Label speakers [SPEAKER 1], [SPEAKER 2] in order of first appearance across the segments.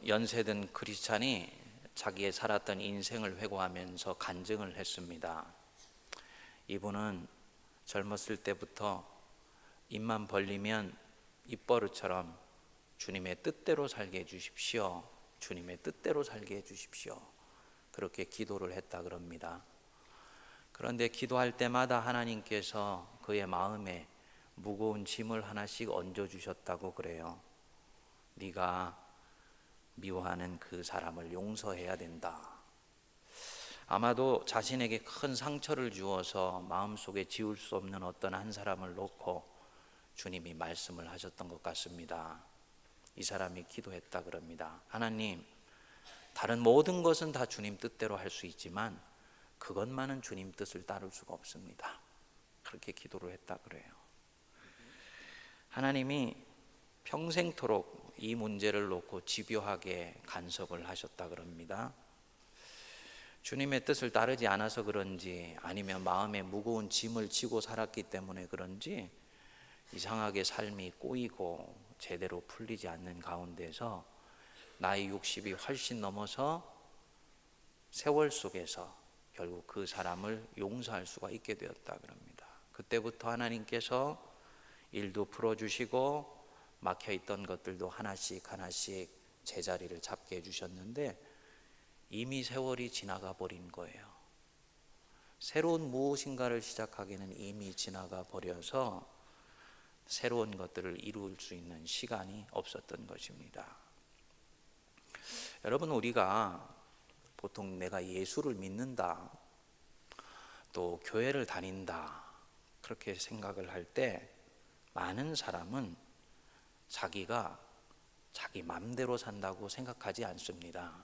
[SPEAKER 1] 연세든 크리스찬이 자기의 살았던 인생을 회고하면서 간증을 했습니다. 이분은 젊었을 때부터 입만 벌리면 입버릇처럼 주님의 뜻대로 살게 해주십시오, 주님의 뜻대로 살게 해주십시오, 그렇게 기도를 했다 그럽니다. 그런데 기도할 때마다 하나님께서 그의 마음에 무거운 짐을 하나씩 얹어주셨다고 그래요. 네가 미워하는 그 사람을 용서해야 된다. 아마도 자신에게 큰 상처를 주어서 마음속에 지울 수 없는 어떤 한 사람을 놓고 주님이 말씀을 하셨던 것 같습니다. 이 사람이 기도했다 그럽니다. 하나님, 다른 모든 것은 다 주님 뜻대로 할 수 있지만 그것만은 주님 뜻을 따를 수가 없습니다. 그렇게 기도를 했다 그래요. 하나님이 평생토록 이 문제를 놓고 집요하게 간섭을 하셨다 그럽니다. 주님의 뜻을 따르지 않아서 그런지 아니면 마음에 무거운 짐을 지고 살았기 때문에 그런지 이상하게 삶이 꼬이고 제대로 풀리지 않는 가운데서 나이 60이 훨씬 넘어서 세월 속에서 결국 그 사람을 용서할 수가 있게 되었다 그럽니다. 그때부터 하나님께서 일도 풀어주시고 막혀있던 것들도 하나씩 하나씩 제자리를 잡게 해주셨는데 이미 세월이 지나가 버린 거예요. 새로운 무엇인가를 시작하기는 이미 지나가 버려서 새로운 것들을 이룰 수 있는 시간이 없었던 것입니다. 여러분, 우리가 보통 내가 예수를 믿는다, 또 교회를 다닌다, 그렇게 생각을 할 때 많은 사람은 자기가 자기 맘대로 산다고 생각하지 않습니다.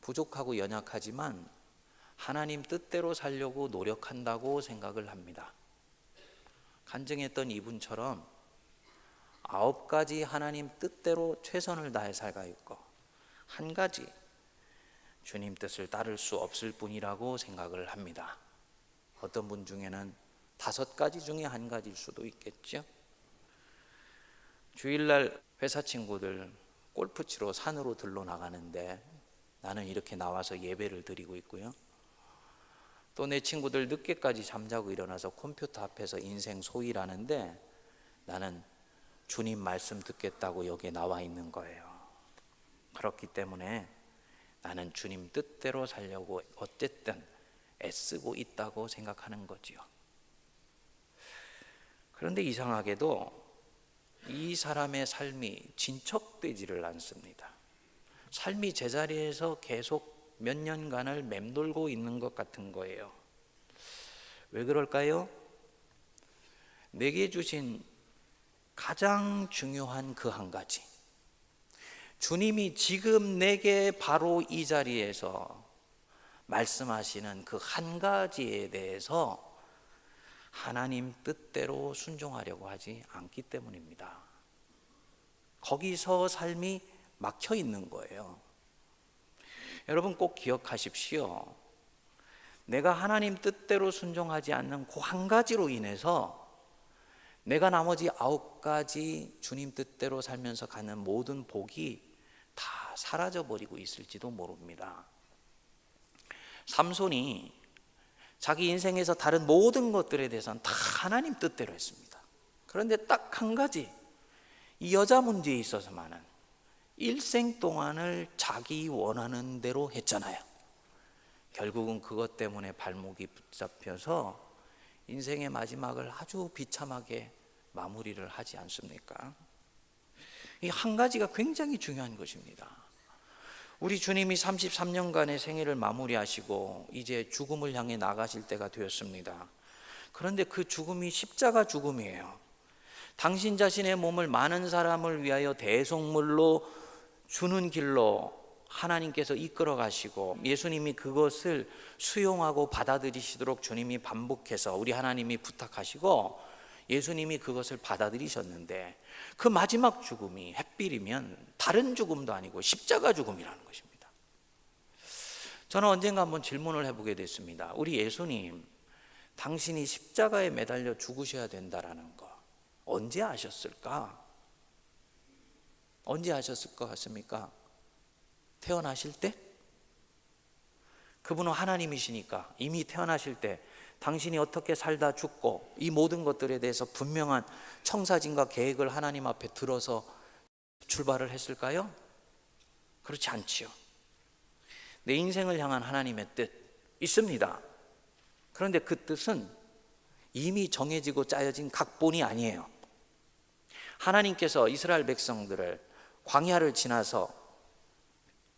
[SPEAKER 1] 부족하고 연약하지만 하나님 뜻대로 살려고 노력한다고 생각을 합니다. 간증했던 이분처럼 9가지 하나님 뜻대로 최선을 다해 살가 있고 한 가지 주님 뜻을 따를 수 없을 뿐이라고 생각을 합니다. 어떤 분 중에는 5가지 중에 한 가지일 수도 있겠죠. 주일날 회사 친구들 골프 치러 산으로 들러 나가는데 나는 이렇게 나와서 예배를 드리고 있고요. 또 내 친구들 늦게까지 잠자고 일어나서 컴퓨터 앞에서 인생 소일하는데 나는 주님 말씀 듣겠다고 여기에 나와 있는 거예요. 그렇기 때문에 나는 주님 뜻대로 살려고 어쨌든 애쓰고 있다고 생각하는 거지요. 그런데 이상하게도 이 사람의 삶이 진척되지를 않습니다. 삶이 제자리에서 계속 몇 년간을 맴돌고 있는 것 같은 거예요. 왜 그럴까요? 내게 주신 가장 중요한 그 한 가지, 주님이 지금 내게 바로 이 자리에서 말씀하시는 그 한 가지에 대해서 하나님 뜻대로 순종하려고 하지 않기 때문입니다. 거기서 삶이 막혀 있는 거예요. 여러분 꼭 기억하십시오. 내가 하나님 뜻대로 순종하지 않는 그 한 가지로 인해서 내가 나머지 9가지 주님 뜻대로 살면서 가는 모든 복이 다 사라져버리고 있을지도 모릅니다. 삼손이 자기 인생에서 다른 모든 것들에 대해서는 다 하나님 뜻대로 했습니다. 그런데 딱 한 가지, 이 여자 문제에 있어서만은 일생 동안을 자기 원하는 대로 했잖아요. 결국은 그것 때문에 발목이 붙잡혀서 인생의 마지막을 아주 비참하게 마무리를 하지 않습니까? 이 한 가지가 굉장히 중요한 것입니다. 우리 주님이 33년간의 생애를 마무리하시고 이제 죽음을 향해 나가실 때가 되었습니다. 그런데 그 죽음이 십자가 죽음이에요. 당신 자신의 몸을 많은 사람을 위하여 대속물로 주는 길로 하나님께서 이끌어 가시고 예수님이 그것을 수용하고 받아들이시도록 주님이 반복해서 우리 하나님이 부탁하시고 예수님이 그것을 받아들이셨는데 그 마지막 죽음이 햇빛이면 다른 죽음도 아니고 십자가 죽음이라는 것입니다. 저는 언젠가 한번 질문을 해보게 됐습니다. 우리 예수님, 당신이 십자가에 매달려 죽으셔야 된다라는 거 언제 아셨을까? 언제 하셨을 것 같습니까? 태어나실 때? 그분은 하나님이시니까 이미 태어나실 때 당신이 어떻게 살다 죽고 이 모든 것들에 대해서 분명한 청사진과 계획을 하나님 앞에 들어서 출발을 했을까요? 그렇지 않지요. 내 인생을 향한 하나님의 뜻 있습니다. 그런데 그 뜻은 이미 정해지고 짜여진 각본이 아니에요. 하나님께서 이스라엘 백성들을 광야를 지나서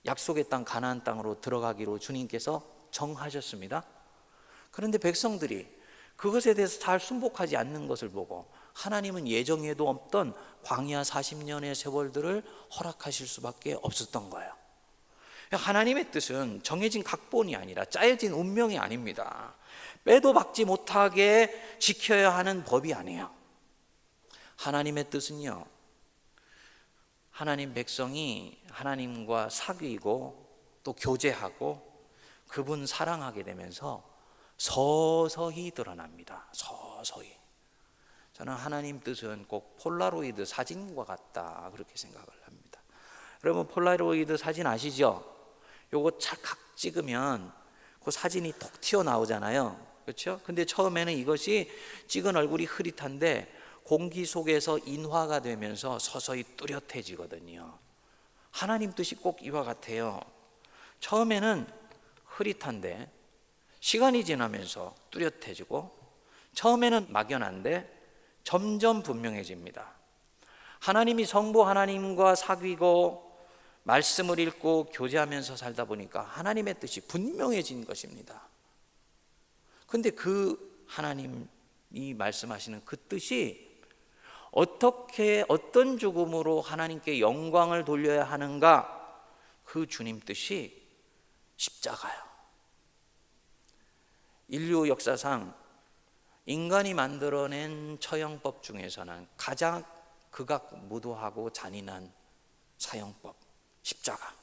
[SPEAKER 1] 약속의 땅 가나안 땅으로 들어가기로 주님께서 정하셨습니다. 그런데 백성들이 그것에 대해서 잘 순복하지 않는 것을 보고 하나님은 예정에도 없던 광야 40년의 세월들을 허락하실 수밖에 없었던 거예요. 하나님의 뜻은 정해진 각본이 아니라 짜여진 운명이 아닙니다. 빼도 박지 못하게 지켜야 하는 법이 아니에요. 하나님의 뜻은요, 하나님 백성이 하나님과 사귀고 또 교제하고 그분 사랑하게 되면서 서서히 드러납니다. 서서히. 저는 하나님 뜻은 꼭 폴라로이드 사진과 같다 그렇게 생각을 합니다. 여러분 폴라로이드 사진 아시죠? 요거 찰칵 찍으면 그 사진이 톡 튀어나오잖아요. 그렇죠? 근데 처음에는 이것이 찍은 얼굴이 흐릿한데 공기 속에서 인화가 되면서 서서히 뚜렷해지거든요. 하나님 뜻이 꼭 이와 같아요. 처음에는 흐릿한데 시간이 지나면서 뚜렷해지고 처음에는 막연한데 점점 분명해집니다. 하나님이 성부 하나님과 사귀고 말씀을 읽고 교제하면서 살다 보니까 하나님의 뜻이 분명해진 것입니다. 근데 그 하나님이 말씀하시는 그 뜻이 어떻게 어떤 죽음으로 하나님께 영광을 돌려야 하는가, 그 주님 뜻이 십자가요. 인류 역사상 인간이 만들어낸 처형법 중에서는 가장 극악무도하고 잔인한 사형법, 십자가.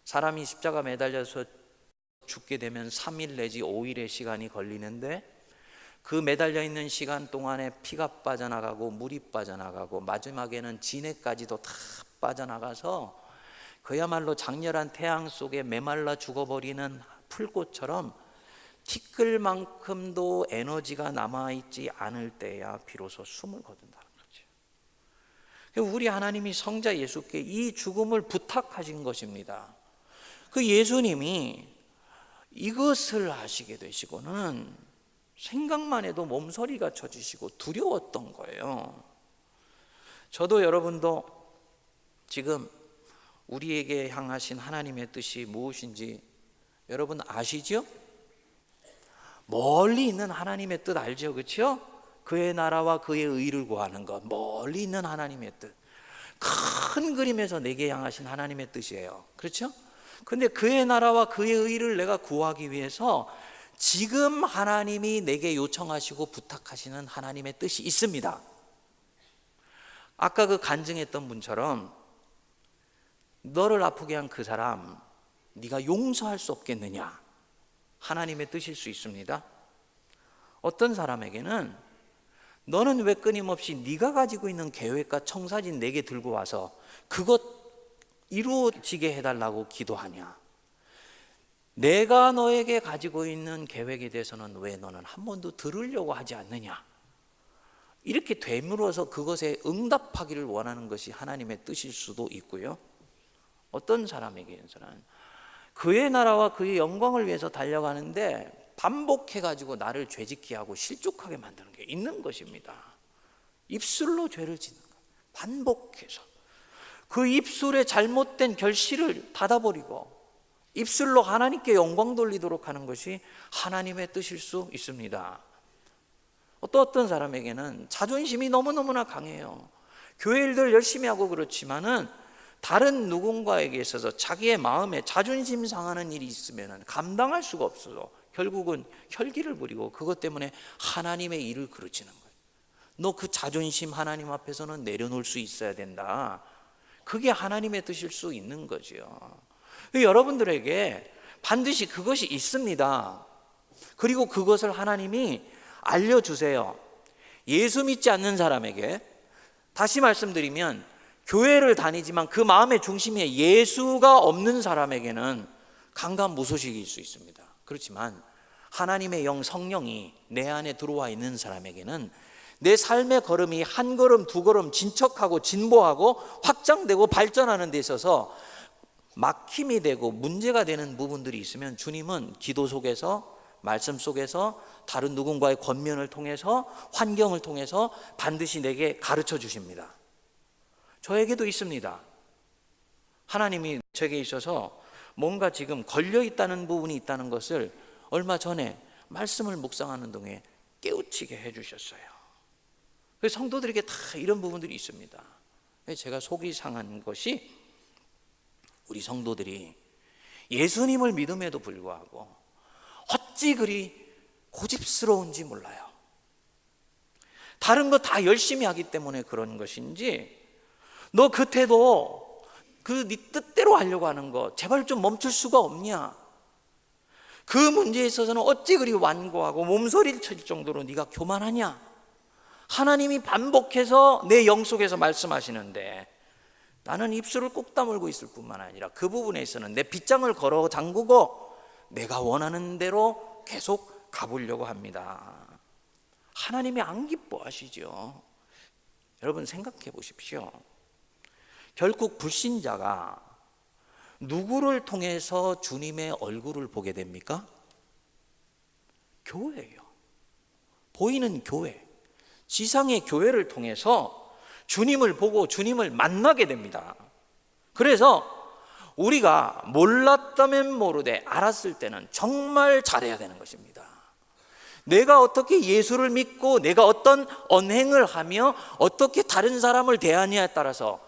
[SPEAKER 1] 사람이 십자가 매달려서 죽게 되면 3일 내지 5일의 시간이 걸리는데 그 매달려 있는 시간 동안에 피가 빠져나가고 물이 빠져나가고 마지막에는 진해까지도 다 빠져나가서 그야말로 장렬한 태양 속에 메말라 죽어버리는 풀꽃처럼 티끌만큼도 에너지가 남아있지 않을 때야 비로소 숨을 거둔다는 거죠. 우리 하나님이 성자 예수께 이 죽음을 부탁하신 것입니다. 그 예수님이 이것을 하시게 되시고는 생각만 해도 몸서리가 쳐지시고 두려웠던 거예요. 저도 여러분도 지금 우리에게 향하신 하나님의 뜻이 무엇인지 여러분 아시죠? 멀리 있는 하나님의 뜻 알죠? 그렇죠? 그의 나라와 그의 의를 구하는 것, 멀리 있는 하나님의 뜻, 큰 그림에서 내게 향하신 하나님의 뜻이에요. 그렇죠? 근데 그의 나라와 그의 의를 내가 구하기 위해서 지금 하나님이 내게 요청하시고 부탁하시는 하나님의 뜻이 있습니다. 아까 그 간증했던 분처럼 너를 아프게 한 그 사람 네가 용서할 수 없겠느냐, 하나님의 뜻일 수 있습니다. 어떤 사람에게는 너는 왜 끊임없이 네가 가지고 있는 계획과 청사진 내게 들고 와서 그것 이루어지게 해달라고 기도하냐, 내가 너에게 가지고 있는 계획에 대해서는 왜 너는 한 번도 들으려고 하지 않느냐, 이렇게 되물어서 그것에 응답하기를 원하는 것이 하나님의 뜻일 수도 있고요. 어떤 사람에게는 그의 나라와 그의 영광을 위해서 달려가는데 반복해가지고 나를 죄짓게 하고 실족하게 만드는 게 있는 것입니다. 입술로 죄를 짓는 거예요. 반복해서 그 입술의 잘못된 결실을 닫아버리고 입술로 하나님께 영광 돌리도록 하는 것이 하나님의 뜻일 수 있습니다. 어떤 사람에게는 자존심이 너무너무나 강해요. 교회 일들 열심히 하고 그렇지만은 다른 누군가에게 있어서 자기의 마음에 자존심 상하는 일이 있으면 감당할 수가 없어서 결국은 혈기를 부리고 그것 때문에 하나님의 일을 그르치는 거예요. 너 그 자존심 하나님 앞에서는 내려놓을 수 있어야 된다. 그게 하나님의 뜻일 수 있는 거죠. 여러분들에게 반드시 그것이 있습니다. 그리고 그것을 하나님이 알려주세요. 예수 믿지 않는 사람에게, 다시 말씀드리면 교회를 다니지만 그 마음의 중심에 예수가 없는 사람에게는 강간무소식일 수 있습니다. 그렇지만 하나님의 영 성령이 내 안에 들어와 있는 사람에게는 내 삶의 걸음이 한 걸음 두 걸음 진척하고 진보하고 확장되고 발전하는 데 있어서 막힘이 되고 문제가 되는 부분들이 있으면 주님은 기도 속에서, 말씀 속에서, 다른 누군가의 권면을 통해서, 환경을 통해서 반드시 내게 가르쳐 주십니다. 저에게도 있습니다. 하나님이 저에게 있어서 뭔가 지금 걸려 있다는 부분이 있다는 것을 얼마 전에 말씀을 묵상하는 동에 깨우치게 해주셨어요. 그래서 성도들에게 다 이런 부분들이 있습니다. 제가 속이 상한 것이 우리 성도들이 예수님을 믿음에도 불구하고 어찌 그리 고집스러운지 몰라요. 다른 거 다 열심히 하기 때문에 그런 것인지, 너 그때도 그 네 뜻대로 하려고 하는 거 제발 좀 멈출 수가 없냐? 그 문제에 있어서는 어찌 그리 완고하고 몸서리를 칠 정도로 네가 교만하냐? 하나님이 반복해서 내 영 속에서 말씀하시는데 나는 입술을 꾹 다물고 있을 뿐만 아니라 그 부분에 있어서는 내 빗장을 걸어 잠그고 내가 원하는 대로 계속 가보려고 합니다. 하나님이 안 기뻐하시죠. 여러분 생각해 보십시오. 결국 불신자가 누구를 통해서 주님의 얼굴을 보게 됩니까? 교회예요. 보이는 교회, 지상의 교회를 통해서 주님을 보고 주님을 만나게 됩니다. 그래서 우리가 몰랐다면 모르되 알았을 때는 정말 잘해야 되는 것입니다. 내가 어떻게 예수를 믿고 내가 어떤 언행을 하며 어떻게 다른 사람을 대하느냐에 따라서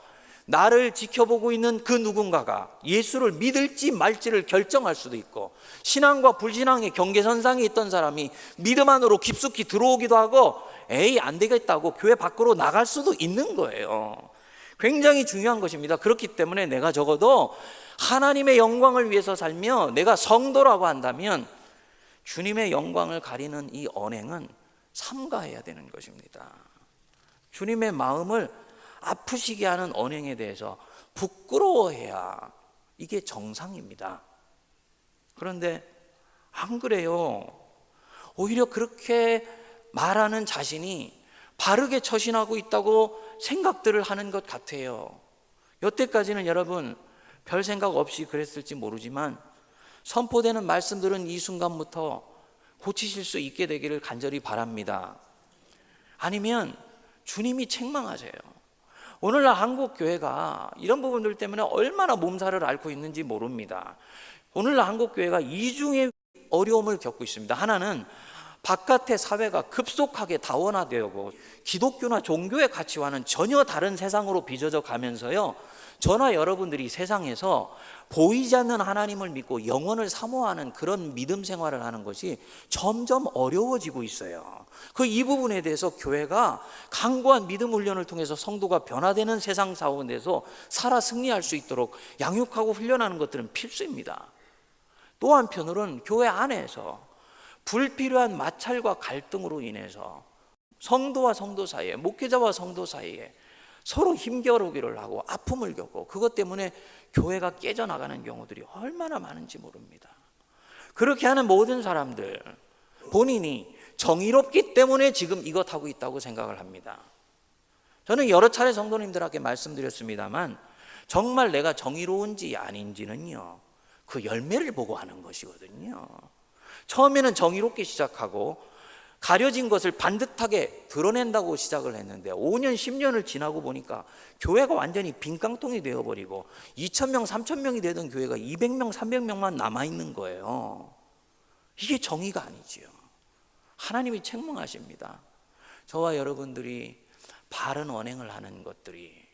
[SPEAKER 1] 나를 지켜보고 있는 그 누군가가 예수를 믿을지 말지를 결정할 수도 있고, 신앙과 불신앙의 경계선상에 있던 사람이 믿음 안으로 깊숙이 들어오기도 하고 에이 안 되겠다고 교회 밖으로 나갈 수도 있는 거예요. 굉장히 중요한 것입니다. 그렇기 때문에 내가 적어도 하나님의 영광을 위해서 살며 내가 성도라고 한다면 주님의 영광을 가리는 이 언행은 삼가해야 되는 것입니다. 주님의 마음을 아프시게 하는 언행에 대해서 부끄러워해야 이게 정상입니다. 그런데 안 그래요. 오히려 그렇게 말하는 자신이 바르게 처신하고 있다고 생각들을 하는 것 같아요. 여태까지는 여러분 별 생각 없이 그랬을지 모르지만 선포되는 말씀들은 이 순간부터 고치실 수 있게 되기를 간절히 바랍니다. 아니면 주님이 책망하세요. 오늘날 한국 교회가 이런 부분들 때문에 얼마나 몸살을 앓고 있는지 모릅니다. 오늘날 한국 교회가 이중의 어려움을 겪고 있습니다. 하나는 바깥의 사회가 급속하게 다원화되고 기독교나 종교의 가치와는 전혀 다른 세상으로 빚어져 가면서요, 저나 여러분들이 세상에서 보이지 않는 하나님을 믿고 영혼을 사모하는 그런 믿음 생활을 하는 것이 점점 어려워지고 있어요. 이 부분에 대해서 교회가 강고한 믿음 훈련을 통해서 성도가 변화되는 세상 가운데서 살아 승리할 수 있도록 양육하고 훈련하는 것들은 필수입니다. 또 한편으로는 교회 안에서 불필요한 마찰과 갈등으로 인해서 성도와 성도 사이에, 목회자와 성도 사이에 서로 힘겨루기를 하고 아픔을 겪고 그것 때문에 교회가 깨져나가는 경우들이 얼마나 많은지 모릅니다. 그렇게 하는 모든 사람들 본인이 정의롭기 때문에 지금 이것 하고 있다고 생각을 합니다. 저는 여러 차례 성도님들에게 말씀드렸습니다만 정말 내가 정의로운지 아닌지는요, 그 열매를 보고 하는 것이거든요. 처음에는 정의롭게 시작하고 가려진 것을 반듯하게 드러낸다고 시작을 했는데 5년 10년을 지나고 보니까 교회가 완전히 빈깡통이 되어버리고 2,000명 3,000명이 되던 교회가 200명 300명만 남아있는 거예요. 이게 정의가 아니지요. 하나님이 책망하십니다. 저와 여러분들이 바른 언행을 하는 것들이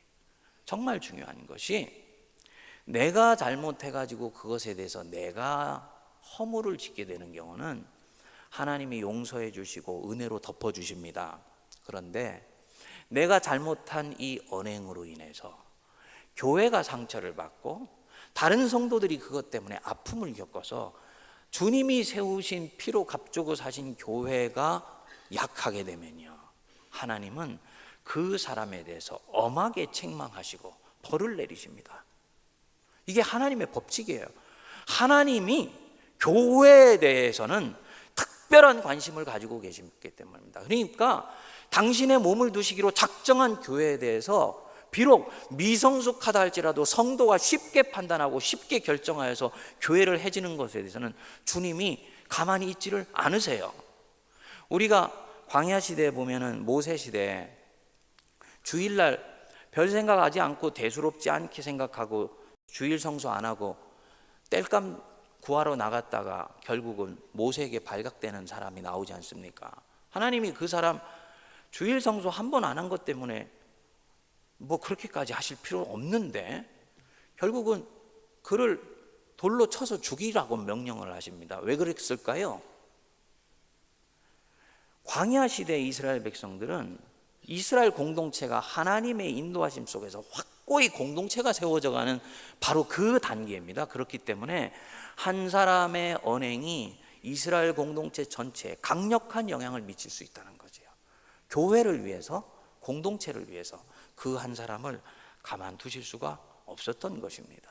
[SPEAKER 1] 정말 중요한 것이, 내가 잘못해가지고 그것에 대해서 내가 허물을 짓게 되는 경우는 하나님이 용서해 주시고 은혜로 덮어주십니다. 그런데 내가 잘못한 이 언행으로 인해서 교회가 상처를 받고 다른 성도들이 그것 때문에 아픔을 겪어서 주님이 세우신 피로 값주고 사신 교회가 약하게 되면요, 하나님은 그 사람에 대해서 엄하게 책망하시고 벌을 내리십니다. 이게 하나님의 법칙이에요. 하나님이 교회에 대해서는 특별한 관심을 가지고 계시기 때문입니다. 그러니까 당신의 몸을 두시기로 작정한 교회에 대해서 비록 미성숙하다 할지라도 성도가 쉽게 판단하고 쉽게 결정하여서 교회를 해지는 것에 대해서는 주님이 가만히 있지를 않으세요. 우리가 광야 시대에 보면은 모세 시대에 주일날 별 생각하지 않고 대수롭지 않게 생각하고 주일 성수 안 하고 땔감 구하러 나갔다가 결국은 모세에게 발각되는 사람이 나오지 않습니까? 하나님이 그 사람 주일 성수 한 번 안 한 것 때문에 뭐 그렇게까지 하실 필요 없는데 결국은 그를 돌로 쳐서 죽이라고 명령을 하십니다. 왜 그랬을까요? 광야 시대 이스라엘 백성들은 이스라엘 공동체가 하나님의 인도하심 속에서 확고히 공동체가 세워져 가는 바로 그 단계입니다. 그렇기 때문에 한 사람의 언행이 이스라엘 공동체 전체에 강력한 영향을 미칠 수 있다는 거죠. 교회를 위해서, 공동체를 위해서 그 한 사람을 가만두실 수가 없었던 것입니다.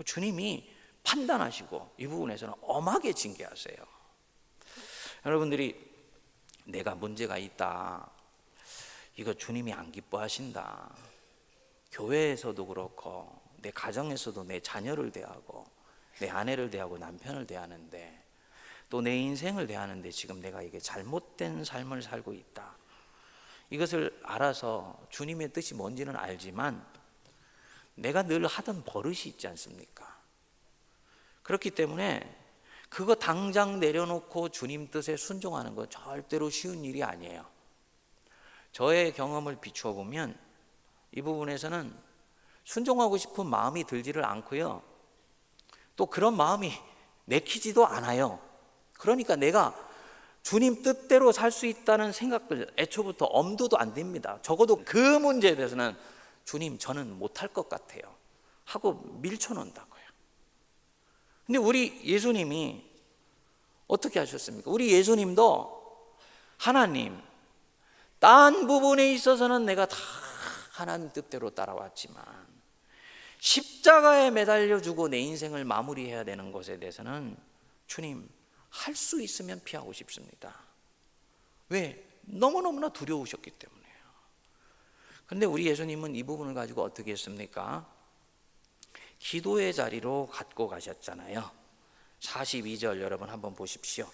[SPEAKER 1] 주님이 판단하시고 이 부분에서는 엄하게 징계하세요. 여러분들이 내가 문제가 있다, 이거 주님이 안 기뻐하신다, 교회에서도 그렇고 내 가정에서도 내 자녀를 대하고 내 아내를 대하고 남편을 대하는데 또 내 인생을 대하는데 지금 내가 이게 잘못된 삶을 살고 있다, 이것을 알아서 주님의 뜻이 뭔지는 알지만 내가 늘 하던 버릇이 있지 않습니까? 그렇기 때문에 그거 당장 내려놓고 주님 뜻에 순종하는 건 절대로 쉬운 일이 아니에요. 저의 경험을 비추어 보면 이 부분에서는 순종하고 싶은 마음이 들지를 않고요, 또 그런 마음이 내키지도 않아요. 그러니까 내가 주님 뜻대로 살 수 있다는 생각들 애초부터 엄두도 안 됩니다. 적어도 그 문제에 대해서는 주님 저는 못할 것 같아요 하고 밀쳐놓는다고요. 근데 우리 예수님이 어떻게 하셨습니까? 우리 예수님도 하나님, 딴 부분에 있어서는 내가 다 하나님 뜻대로 따라왔지만 십자가에 매달려 주고 내 인생을 마무리해야 되는 것에 대해서는 주님 할 수 있으면 피하고 싶습니다. 왜? 너무너무나 두려우셨기 때문에요. 그런데 우리 예수님은 이 부분을 가지고 어떻게 했습니까? 기도의 자리로 갖고 가셨잖아요. 42절 여러분 한번 보십시오.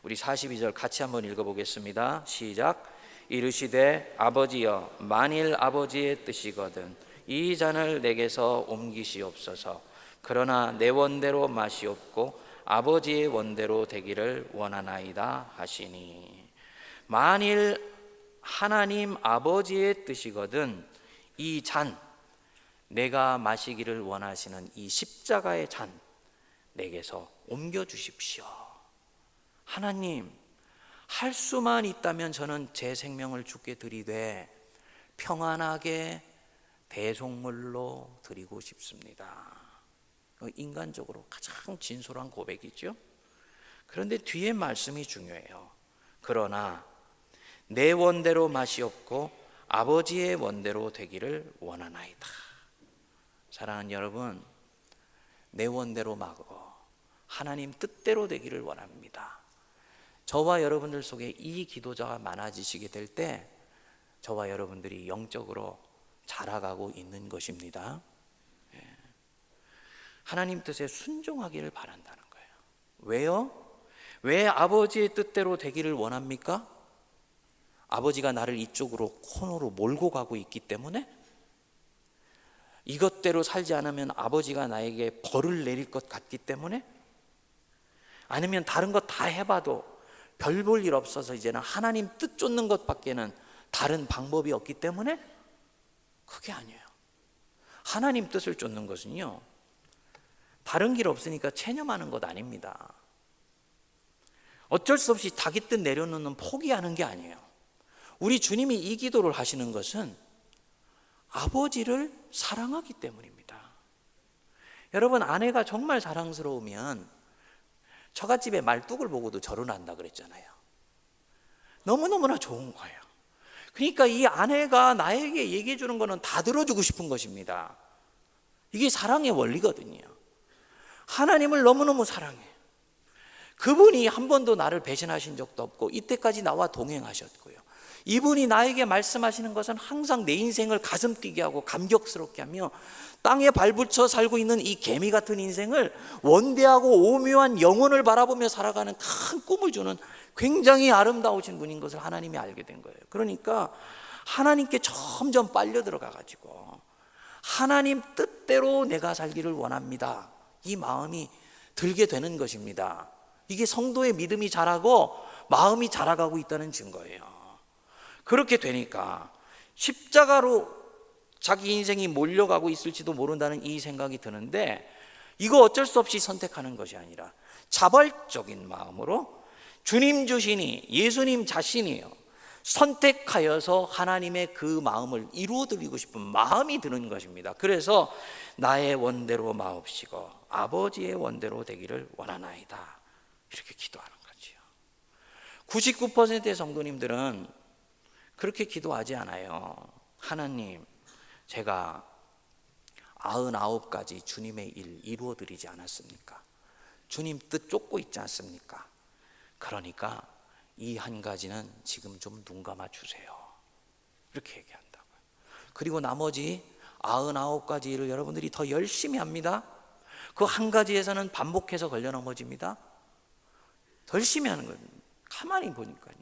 [SPEAKER 1] 우리 42절 같이 한번 읽어보겠습니다. 시작. 이르시되 아버지여, 만일 아버지의 뜻이거든 이 잔을 내게서 옮기시옵소서. 그러나 내 원대로 마시옵고 아버지의 원대로 되기를 원하나이다 하시니, 만일 하나님 아버지의 뜻이거든 이 잔, 내가 마시기를 원하시는 이 십자가의 잔 내게서 옮겨 주십시오. 하나님, 할 수만 있다면 저는 제 생명을 주께 드리되 평안하게 대속물로 드리고 싶습니다. 인간적으로 가장 진솔한 고백이죠. 그런데 뒤에 말씀이 중요해요. 그러나 내 원대로 마시옵고 아버지의 원대로 되기를 원하나이다. 사랑하는 여러분, 내 원대로 마고 하나님 뜻대로 되기를 원합니다. 저와 여러분들 속에 이 기도자가 많아지시게 될 때 저와 여러분들이 영적으로 자라가고 있는 것입니다. 하나님 뜻에 순종하기를 바란다는 거예요. 왜요? 왜 아버지의 뜻대로 되기를 원합니까? 아버지가 나를 이쪽으로 코너로 몰고 가고 있기 때문에, 이것대로 살지 않으면 아버지가 나에게 벌을 내릴 것 같기 때문에, 아니면 다른 것 다 해봐도 별 볼 일 없어서 이제는 하나님 뜻 쫓는 것밖에는 다른 방법이 없기 때문에? 그게 아니에요. 하나님 뜻을 쫓는 것은요, 다른 길 없으니까 체념하는 것 아닙니다. 어쩔 수 없이 자기 뜻 내려놓는 포기하는 게 아니에요. 우리 주님이 이 기도를 하시는 것은 아버지를 사랑하기 때문입니다. 여러분, 아내가 정말 사랑스러우면 처갓집의 말뚝을 보고도 절을 한다 그랬잖아요. 너무너무나 좋은 거예요. 그러니까 이 아내가 나에게 얘기해 주는 거는 다 들어주고 싶은 것입니다. 이게 사랑의 원리거든요. 하나님을 너무너무 사랑해. 그분이 한 번도 나를 배신하신 적도 없고 이때까지 나와 동행하셨고요. 이분이 나에게 말씀하시는 것은 항상 내 인생을 가슴 뛰게 하고 감격스럽게 하며 땅에 발붙여 살고 있는 이 개미 같은 인생을 원대하고 오묘한 영혼을 바라보며 살아가는 큰 꿈을 주는 굉장히 아름다우신 분인 것을 하나님이 알게 된 거예요. 그러니까 하나님께 점점 빨려 들어가 가지고 하나님 뜻대로 내가 살기를 원합니다, 이 마음이 들게 되는 것입니다. 이게 성도의 믿음이 자라고 마음이 자라가고 있다는 증거예요. 그렇게 되니까 십자가로 자기 인생이 몰려가고 있을지도 모른다는 이 생각이 드는데, 이거 어쩔 수 없이 선택하는 것이 아니라 자발적인 마음으로 주님 주시니 예수님 자신이요 선택하여서 하나님의 그 마음을 이루어드리고 싶은 마음이 드는 것입니다. 그래서 나의 원대로 마옵시고 아버지의 원대로 되기를 원하나이다, 이렇게 기도하는 거지요. 99%의 성도님들은 그렇게 기도하지 않아요. 하나님, 제가 99가지 주님의 일 이루어드리지 않았습니까? 주님 뜻 쫓고 있지 않습니까? 그러니까 이 한 가지는 지금 좀 눈 감아 주세요, 이렇게 얘기한다고요. 그리고 나머지 99가지 일을 여러분들이 더 열심히 합니다. 그 한 가지에서는 반복해서 걸려 넘어집니다. 더 열심히 하는 거예요. 가만히 보니까요,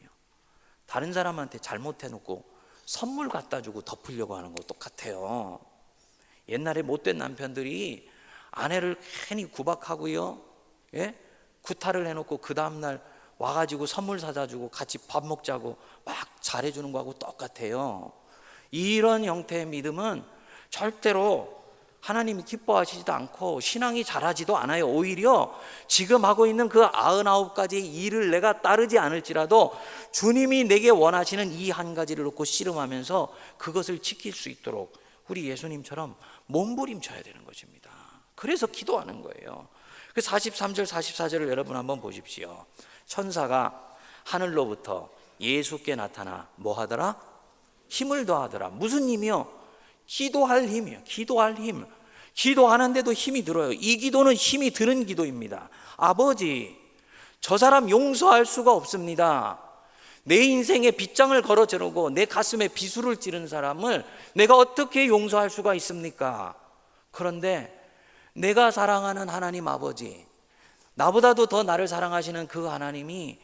[SPEAKER 1] 다른 사람한테 잘못해놓고 선물 갖다 주고 덮으려고 하는 거 똑같아요. 옛날에 못된 남편들이 아내를 괜히 구박하고요, 구타를 해놓고 그 다음날 와가지고 선물 사다 주고 같이 밥 먹자고 막 잘해주는 거하고 똑같아요. 이런 형태의 믿음은 절대로 하나님이 기뻐하시지도 않고 신앙이 자라지도 않아요. 오히려 지금 하고 있는 그 99가지의 일을 내가 따르지 않을지라도 주님이 내게 원하시는 이 한 가지를 놓고 씨름하면서 그것을 지킬 수 있도록 우리 예수님처럼 몸부림쳐야 되는 것입니다. 그래서 기도하는 거예요. 그 43절 44절을 여러분 한번 보십시오. 천사가 하늘로부터 예수께 나타나 뭐 하더라? 힘을 더하더라. 무슨 힘이요? 기도할 힘이요. 기도할 힘. 기도하는데도 힘이 들어요. 이 기도는 힘이 드는 기도입니다. 아버지, 저 사람 용서할 수가 없습니다. 내 인생에 빗장을 걸어 저러고 내 가슴에 비수를 찌른 사람을 내가 어떻게 용서할 수가 있습니까? 그런데 내가 사랑하는 하나님 아버지, 나보다도 더 나를 사랑하시는 그 하나님이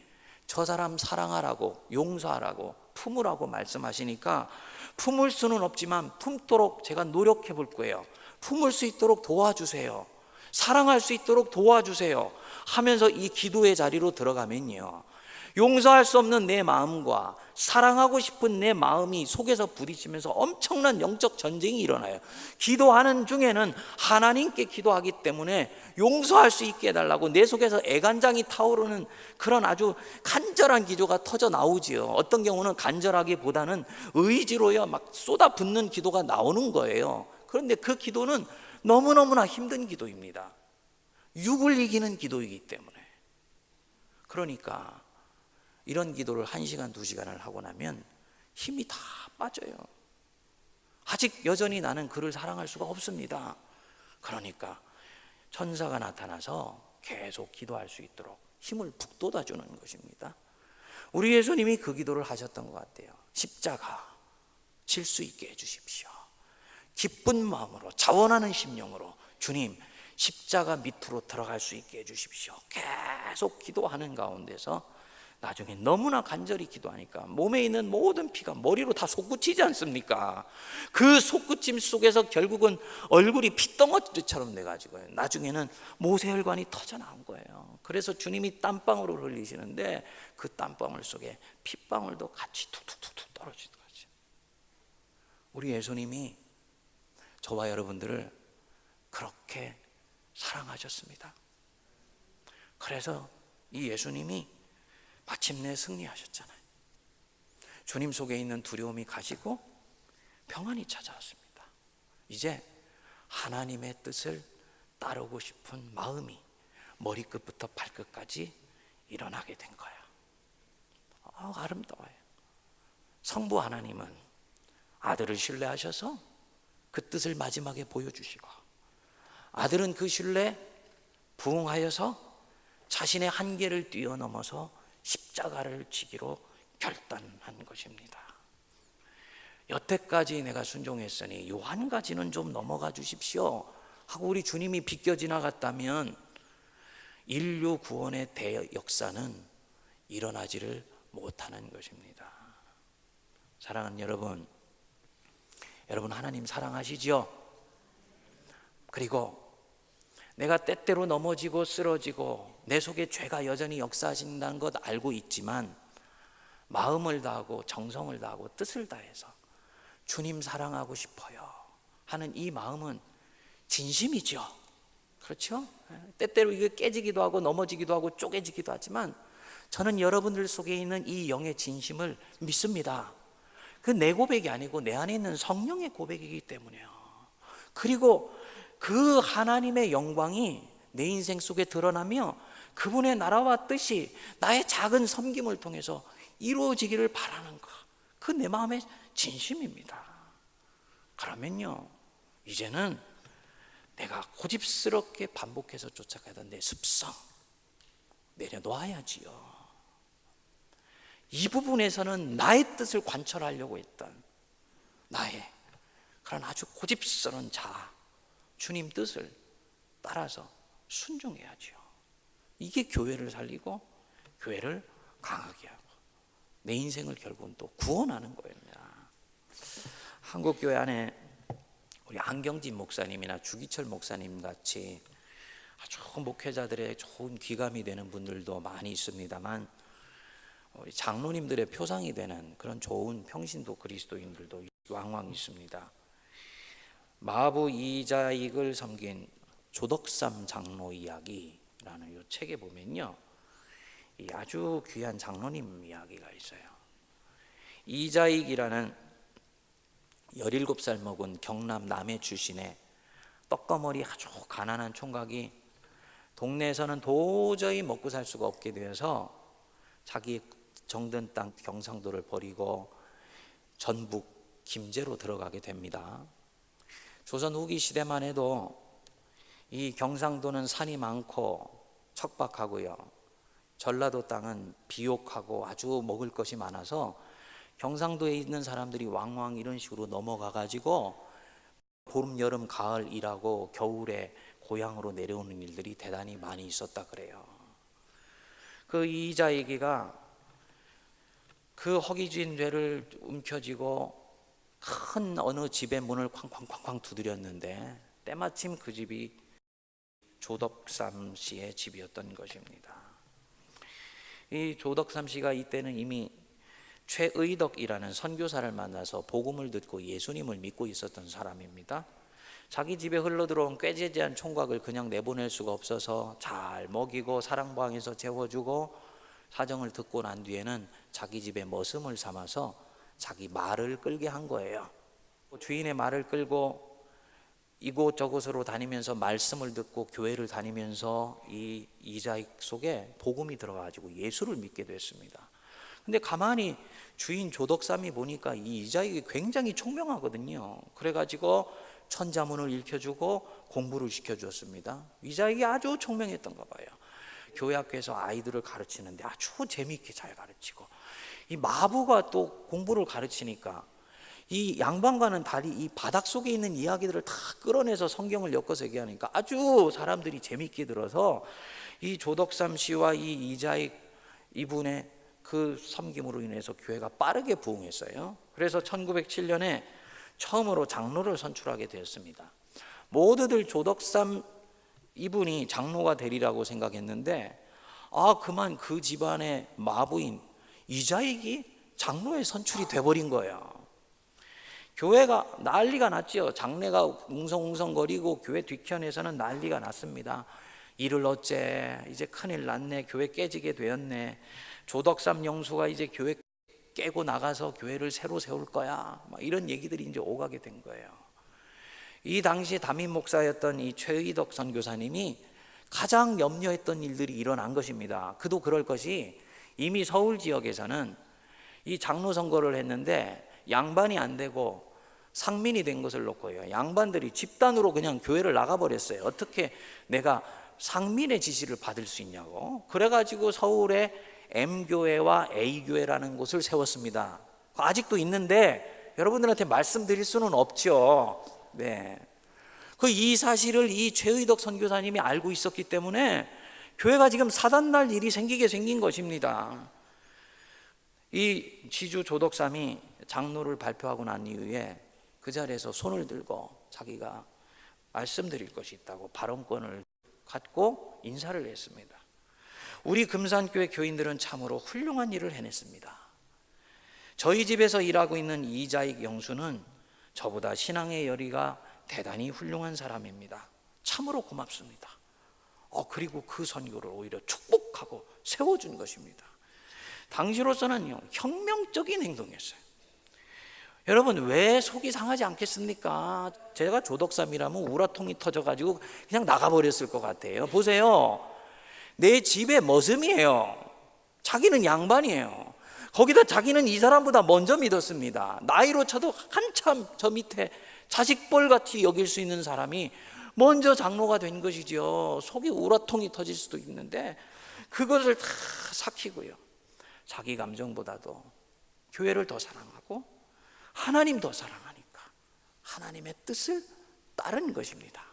[SPEAKER 1] 저 사람 사랑하라고, 용서하라고, 품으라고 말씀하시니까 품을 수는 없지만 품도록 제가 노력해 볼 거예요. 품을 수 있도록 도와주세요. 사랑할 수 있도록 도와주세요 하면서 이 기도의 자리로 들어가면요, 용서할 수 없는 내 마음과 사랑하고 싶은 내 마음이 속에서 부딪히면서 엄청난 영적 전쟁이 일어나요. 기도하는 중에는 하나님께 기도하기 때문에 용서할 수 있게 해달라고 내 속에서 애간장이 타오르는 그런 아주 간절한 기도가 터져 나오지요. 어떤 경우는 간절하기보다는 의지로요 막 쏟아붓는 기도가 나오는 거예요. 그런데 그 기도는 너무너무나 힘든 기도입니다. 육을 이기는 기도이기 때문에. 그러니까 이런 기도를 1시간, 2시간을 하고 나면 힘이 다 빠져요. 아직 여전히 나는 그를 사랑할 수가 없습니다. 그러니까 천사가 나타나서 계속 기도할 수 있도록 힘을 북돋아주는 것입니다. 우리 예수님이 그 기도를 하셨던 것 같아요. 십자가 질 수 있게 해주십시오. 기쁜 마음으로, 자원하는 심령으로 주님 십자가 밑으로 들어갈 수 있게 해주십시오. 계속 기도하는 가운데서 나중에 너무나 간절히 기도하니까 몸에 있는 모든 피가 머리로 다 솟구치지 않습니까? 그 솟구침 속에서 결국은 얼굴이 핏덩어리처럼 돼가지고요, 나중에는 모세혈관이 터져 나온 거예요. 그래서 주님이 땀방울을 흘리시는데 그 땀방울 속에 핏방울도 같이 툭툭툭툭 떨어지더라고요. 우리 예수님이 저와 여러분들을 그렇게 사랑하셨습니다. 그래서 이 예수님이 마침내 승리하셨잖아요. 주님 속에 있는 두려움이 가시고 평안이 찾아왔습니다. 이제 하나님의 뜻을 따르고 싶은 마음이 머리끝부터 발끝까지 일어나게 된 거예요. 아름다워요. 성부 하나님은 아들을 신뢰하셔서 그 뜻을 마지막에 보여주시고, 아들은 그 신뢰에 부응하여서 자신의 한계를 뛰어넘어서 십자가를 지기로 결단한 것입니다. 여태까지 내가 순종했으니 요 한 가지는 좀 넘어가 주십시오 하고 우리 주님이 비껴 지나갔다면 인류 구원의 대역사는 일어나지를 못하는 것입니다. 사랑하는 여러분, 여러분 하나님 사랑하시지요? 그리고 내가 때때로 넘어지고 쓰러지고 내 속에 죄가 여전히 역사하신다는 것 알고 있지만 마음을 다하고 정성을 다하고 뜻을 다해서 주님 사랑하고 싶어요 하는 이 마음은 진심이죠. 그렇죠? 때때로 이게 깨지기도 하고 넘어지기도 하고 쪼개지기도 하지만 저는 여러분들 속에 있는 이 영의 진심을 믿습니다. 그 내 고백이 아니고 내 안에 있는 성령의 고백이기 때문에요. 그리고 그 하나님의 영광이 내 인생 속에 드러나며 그분의 나라와 뜻이 나의 작은 섬김을 통해서 이루어지기를 바라는 것, 그 내 마음의 진심입니다. 그러면요, 이제는 내가 고집스럽게 반복해서 쫓아가던 내 습성 내려놓아야지요. 이 부분에서는 나의 뜻을 관철하려고 했던 나의 그런 아주 고집스러운 자아, 주님 뜻을 따라서 순종해야지요. 이게 교회를 살리고 교회를 강하게 하고 내 인생을 결국은 또 구원하는 거입니다. 한국교회 안에 우리 안경진 목사님이나 주기철 목사님 같이 아주 목회자들의 좋은 귀감이 되는 분들도 많이 있습니다만 우리 장로님들의 표상이 되는 그런 좋은 평신도 그리스도인들도 왕왕 있습니다. 마부 이자익을 섬긴 조덕삼 장로 이야기라는 이 책에 보면요, 이 아주 귀한 장로님 이야기가 있어요. 이자익이라는 17살 먹은 경남 남해 출신의 떡거머리 아주 가난한 총각이 동네에서는 도저히 먹고 살 수가 없게 되어서 자기 정든 땅 경상도를 버리고 전북 김제로 들어가게 됩니다. 조선 후기 시대만 해도 이 경상도는 산이 많고 척박하고요, 전라도 땅은 비옥하고 아주 먹을 것이 많아서 경상도에 있는 사람들이 왕왕 이런 식으로 넘어가 가지고 봄, 여름, 가을 일하고 겨울에 고향으로 내려오는 일들이 대단히 많이 있었다 그래요. 그 이자익이가 그 허기진 죄를 움켜쥐고 큰 어느 집의 문을 쾅쾅쾅쾅 두드렸는데 때마침 그 집이 조덕삼 씨의 집이었던 것입니다. 이 조덕삼 씨가 이때는 이미 최의덕이라는 선교사를 만나서 복음을 듣고 예수님을 믿고 있었던 사람입니다. 자기 집에 흘러들어온 꾀지지한 총각을 그냥 내보낼 수가 없어서 잘 먹이고 사랑방에서 재워주고 사정을 듣고 난 뒤에는 자기 집에 머슴을 삼아서 자기 말을 끌게 한 거예요. 주인의 말을 끌고 이곳저곳으로 다니면서 말씀을 듣고 교회를 다니면서 이 이자익 속에 복음이 들어가지고 예수를 믿게 됐습니다. 근데 가만히 주인 조덕삼이 보니까 이 이자익이 굉장히 총명하거든요. 그래가지고 천자문을 읽혀주고 공부를 시켜주었습니다. 이자익이 아주 총명했던가 봐요. 교회 학교에서 아이들을 가르치는데 아주 재미있게 잘 가르치고, 이 마부가 또 공부를 가르치니까 이 양반과는 달리 이 바닥 속에 있는 이야기들을 다 끌어내서 성경을 엮어서 얘기하니까 아주 사람들이 재미있게 들어서 이 조덕삼 씨와 이 이자익 이분의 그 섬김으로 인해서 교회가 빠르게 부흥했어요. 그래서 1907년에 처음으로 장로를 선출하게 되었습니다. 모두들 조덕삼 이분이 장로가 되리라고 생각했는데 그만 그 집안의 마부인 이자익이 장로에 선출이 돼버린 거예요. 교회가 난리가 났죠. 장례가 웅성웅성거리고 교회 뒤편에서는 난리가 났습니다. 이를 어째, 이제 큰일 났네, 교회 깨지게 되었네, 조덕삼 영수가 이제 교회 깨고 나가서 교회를 새로 세울 거야, 이런 얘기들이 이제 오가게 된 거예요. 이 당시 담임 목사였던 이 최의덕 선교사님이 가장 염려했던 일들이 일어난 것입니다. 그도 그럴 것이, 이미 서울 지역에서는 이 장로 선거를 했는데 양반이 안 되고 상민이 된 것을 놓고요, 양반들이 집단으로 그냥 교회를 나가버렸어요. 어떻게 내가 상민의 지시를 받을 수 있냐고. 그래가지고 서울에 M교회와 A교회라는 곳을 세웠습니다. 아직도 있는데 여러분들한테 말씀드릴 수는 없죠. 네. 이 사실을 이 최의덕 선교사님이 알고 있었기 때문에 교회가 지금 사단날 일이 생긴 것입니다. 이 지주 조덕삼이 장로를 발표하고 난 이후에 그 자리에서 손을 들고 자기가 말씀드릴 것이 있다고 발언권을 갖고 인사를 했습니다. 우리 금산교회 교인들은 참으로 훌륭한 일을 해냈습니다. 저희 집에서 일하고 있는 이자익 영수는 저보다 신앙의 열의가 대단히 훌륭한 사람입니다. 참으로 고맙습니다. 그리고 그 선교를 오히려 축복하고 세워준 것입니다. 당시로서는요, 혁명적인 행동이었어요. 여러분, 왜 속이 상하지 않겠습니까? 제가 조덕삼이라면 우라통이 터져가지고 그냥 나가버렸을 것 같아요. 보세요, 내 집의 머슴이에요. 자기는 양반이에요. 거기다 자기는 이 사람보다 먼저 믿었습니다. 나이로 쳐도 한참 저 밑에 자식뻘같이 여길 수 있는 사람이 먼저 장로가 된 것이죠. 속에 우라통이 터질 수도 있는데 그것을 다 삭히고요, 자기 감정보다도 교회를 더 사랑하고 하나님 더 사랑하니까 하나님의 뜻을 따른 것입니다.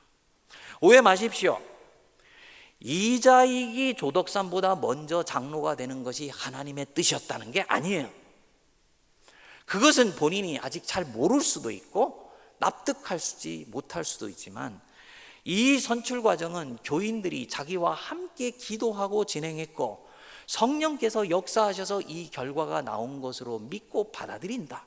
[SPEAKER 1] 오해 마십시오. 이자익이 조덕삼보다 먼저 장로가 되는 것이 하나님의 뜻이었다는 게 아니에요. 그것은 본인이 아직 잘 모를 수도 있고 납득하지 못할 수도 있지만, 이 선출 과정은 교인들이 자기와 함께 기도하고 진행했고 성령께서 역사하셔서 이 결과가 나온 것으로 믿고 받아들인다.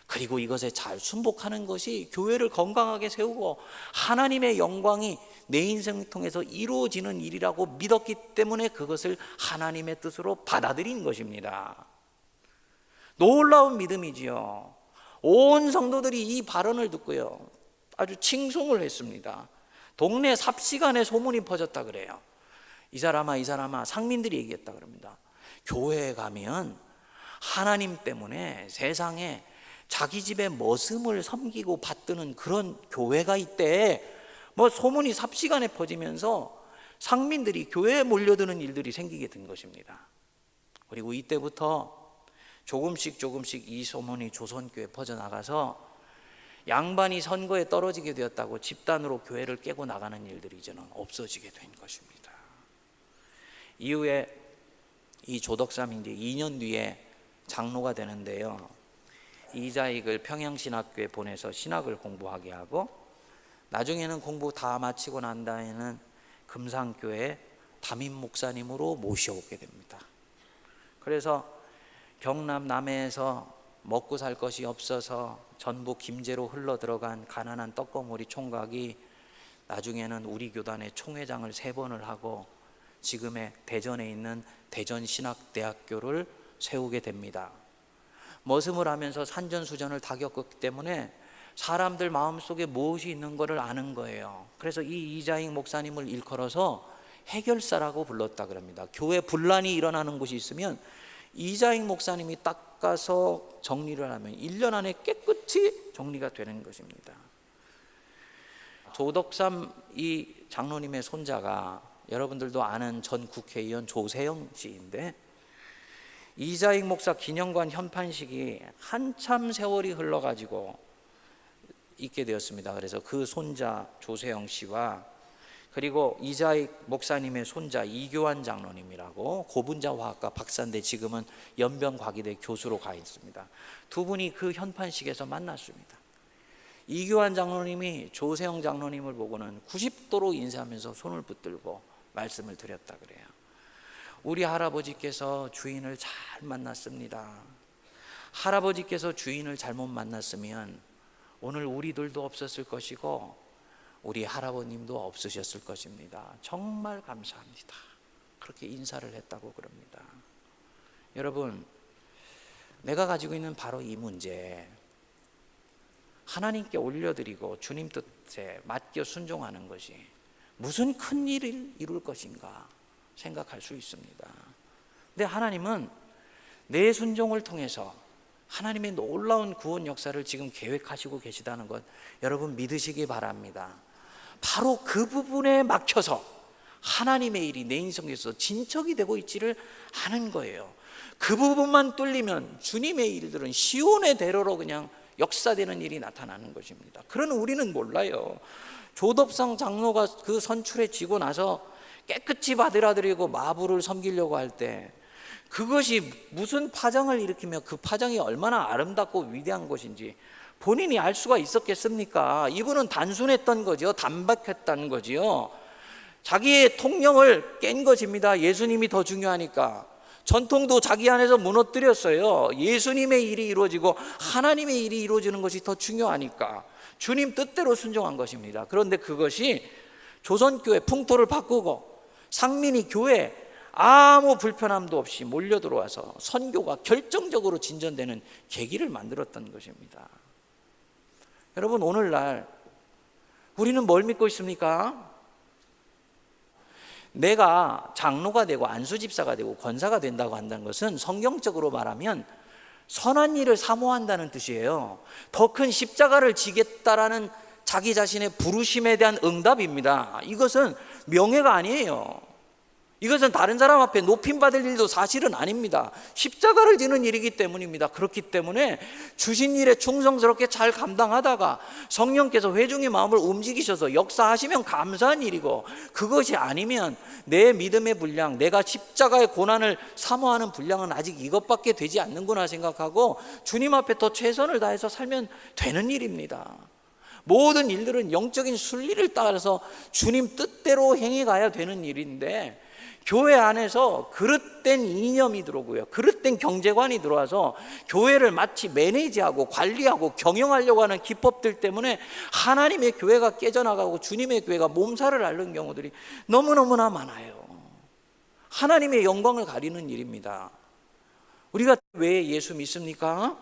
[SPEAKER 1] 그리고 이것에 잘 순복하는 것이 교회를 건강하게 세우고 하나님의 영광이 내 인생을 통해서 이루어지는 일이라고 믿었기 때문에 그것을 하나님의 뜻으로 받아들인 것입니다. 놀라운 믿음이지요. 온 성도들이 이 발언을 듣고요, 아주 칭송을 했습니다. 동네 삽시간에 소문이 퍼졌다 그래요. 이 사람아, 상민들이 얘기했다 그럽니다. 교회에 가면 하나님 때문에 세상에 자기 집의 머슴을 섬기고 받드는 그런 교회가 있대. 소문이 삽시간에 퍼지면서 상민들이 교회에 몰려드는 일들이 생기게 된 것입니다. 그리고 이때부터 조금씩 이 소문이 조선교회에 퍼져나가서 양반이 선거에 떨어지게 되었다고 집단으로 교회를 깨고 나가는 일들이 이제는 없어지게 된 것입니다. 이후에 이 조덕삼이 이제 2년 뒤에 장로가 되는데요, 이자익을 평양신학교에 보내서 신학을 공부하게 하고 나중에는 공부 다 마치고 난 다음에는 금산교회 담임 목사님으로 모셔오게 됩니다. 그래서 경남 남해에서 먹고 살 것이 없어서 전부 김제로 흘러 들어간 가난한 떡거머리 총각이 나중에는 우리 교단의 총회장을 3번을 하고 지금의 대전에 있는 대전신학대학교를 세우게 됩니다. 머슴을 하면서 산전수전을 다 겪었기 때문에 사람들 마음속에 무엇이 있는 것을 아는 거예요. 그래서 이 이자익 목사님을 일컬어서 해결사라고 불렀다 그럽니다. 교회 분란이 일어나는 곳이 있으면 이자익 목사님이 닦아서 정리를 하면 1년 안에 깨끗이 정리가 되는 것입니다. 조덕삼 이 장로님의 손자가 여러분들도 아는 전 국회의원 조세영 씨인데, 이자익 목사 기념관 현판식이 한참 세월이 흘러가지고 있게 되었습니다. 그래서 그 손자 조세영 씨와 그리고 이자익 목사님의 손자 이교환 장로님이라고 고분자화학과 박사인데 지금은 연변과기대 교수로 가 있습니다. 두 분이 그 현판식에서 만났습니다. 이교환 장로님이 조세영 장로님을 보고는 90도로 인사하면서 손을 붙들고 말씀을 드렸다 그래요. 우리 할아버지께서 주인을 잘 만났습니다. 할아버지께서 주인을 잘못 만났으면 오늘 우리들도 없었을 것이고 우리 할아버님도 없으셨을 것입니다. 정말 감사합니다. 그렇게 인사를 했다고 그럽니다. 여러분, 내가 가지고 있는 바로 이 문제, 하나님께 올려드리고 주님 뜻에 맡겨 순종하는 것이 무슨 큰 일을 이룰 것인가 생각할 수 있습니다. 근데 하나님은 내 순종을 통해서 하나님의 놀라운 구원 역사를 지금 계획하시고 계시다는 것 여러분 믿으시기 바랍니다. 바로 그 부분에 막혀서 하나님의 일이 내 인생에서 진척이 되고 있지를 않은 거예요. 그 부분만 뚫리면 주님의 일들은 시온의 대로로 그냥 역사되는 일이 나타나는 것입니다. 그러나 우리는 몰라요. 조덥상 장로가 그 선출에 지고 나서 깨끗이 받으라드리고 마부를 섬기려고 할 때 그것이 무슨 파장을 일으키며 그 파장이 얼마나 아름답고 위대한 것인지 본인이 알 수가 있었겠습니까? 이분은 단순했던 거죠. 담백했다는 거지요. 자기의 통념을 깬 것입니다. 예수님이 더 중요하니까. 전통도 자기 안에서 무너뜨렸어요. 예수님의 일이 이루어지고 하나님의 일이 이루어지는 것이 더 중요하니까 주님 뜻대로 순종한 것입니다. 그런데 그것이 조선교회 풍토를 바꾸고 상민이 교회 아무 불편함도 없이 몰려 들어와서 선교가 결정적으로 진전되는 계기를 만들었던 것입니다. 여러분, 오늘날 우리는 뭘 믿고 있습니까? 내가 장로가 되고 안수집사가 되고 권사가 된다고 한다는 것은 성경적으로 말하면 선한 일을 사모한다는 뜻이에요. 더 큰 십자가를 지겠다라는 자기 자신의 부르심에 대한 응답입니다. 이것은 명예가 아니에요. 이것은 다른 사람 앞에 높임받을 일도 사실은 아닙니다. 십자가를 지는 일이기 때문입니다. 그렇기 때문에 주신 일에 충성스럽게 잘 감당하다가 성령께서 회중의 마음을 움직이셔서 역사하시면 감사한 일이고, 그것이 아니면 내 믿음의 분량, 내가 십자가의 고난을 사모하는 분량은 아직 이것밖에 되지 않는구나 생각하고 주님 앞에 더 최선을 다해서 살면 되는 일입니다. 모든 일들은 영적인 순리를 따라서 주님 뜻대로 행해가야 되는 일인데, 교회 안에서 그릇된 이념이 들어오고요, 그릇된 경제관이 들어와서 교회를 마치 매니지하고 관리하고 경영하려고 하는 기법들 때문에 하나님의 교회가 깨져나가고 주님의 교회가 몸살을 앓는 경우들이 너무너무나 많아요. 하나님의 영광을 가리는 일입니다. 우리가 왜 예수 믿습니까?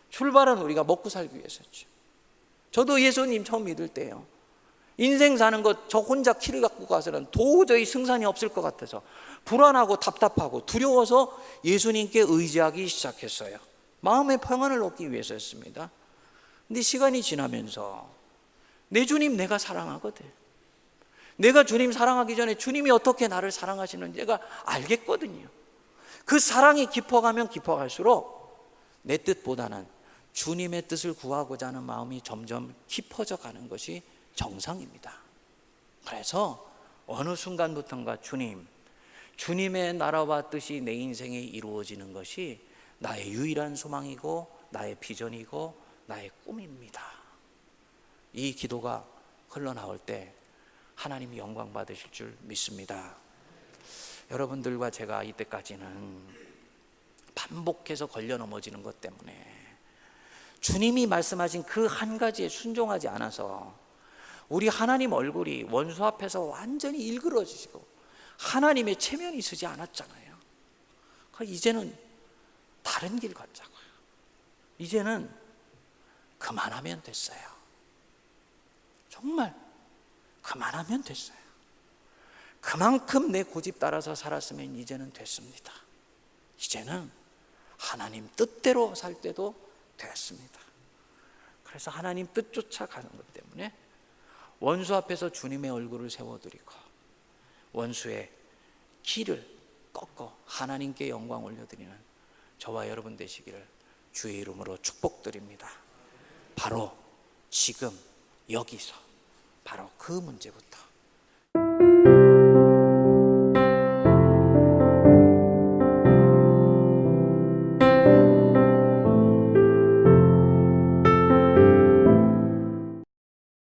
[SPEAKER 1] 출발은 우리가 먹고 살기 위해서죠. 저도 예수님 처음 믿을 때요, 인생 사는 것 저 혼자 키를 갖고 가서는 도저히 승산이 없을 것 같아서 불안하고 답답하고 두려워서 예수님께 의지하기 시작했어요. 마음의 평안을 얻기 위해서였습니다. 근데 시간이 지나면서 내 주님 내가 사랑하거든. 내가 주님 사랑하기 전에 주님이 어떻게 나를 사랑하시는지 제가 알겠거든요. 그 사랑이 깊어가면 깊어갈수록 내 뜻보다는 주님의 뜻을 구하고자 하는 마음이 점점 깊어져 가는 것이 정상입니다. 그래서 어느 순간부터인가 주님의 나라와 뜻이 내 인생에 이루어지는 것이 나의 유일한 소망이고 나의 비전이고 나의 꿈입니다. 이 기도가 흘러나올 때 하나님이 영광 받으실 줄 믿습니다. 여러분들과 제가 이때까지는 반복해서 걸려 넘어지는 것 때문에 주님이 말씀하신 그 한 가지에 순종하지 않아서 우리 하나님 얼굴이 원수 앞에서 완전히 일그러지시고 하나님의 체면이 서지 않았잖아요. 이제는 다른 길 걷자고요. 이제는 그만하면 됐어요. 정말 그만하면 됐어요. 그만큼 내 고집 따라서 살았으면 이제는 됐습니다. 이제는 하나님 뜻대로 살 때도 됐습니다. 그래서 하나님 뜻 쫓아가는 것 때문에 원수 앞에서 주님의 얼굴을 세워드리고 원수의 길을 꺾어 하나님께 영광 올려드리는 저와 여러분 되시기를 주의 이름으로 축복드립니다. 바로 지금 여기서 바로 그 문제부터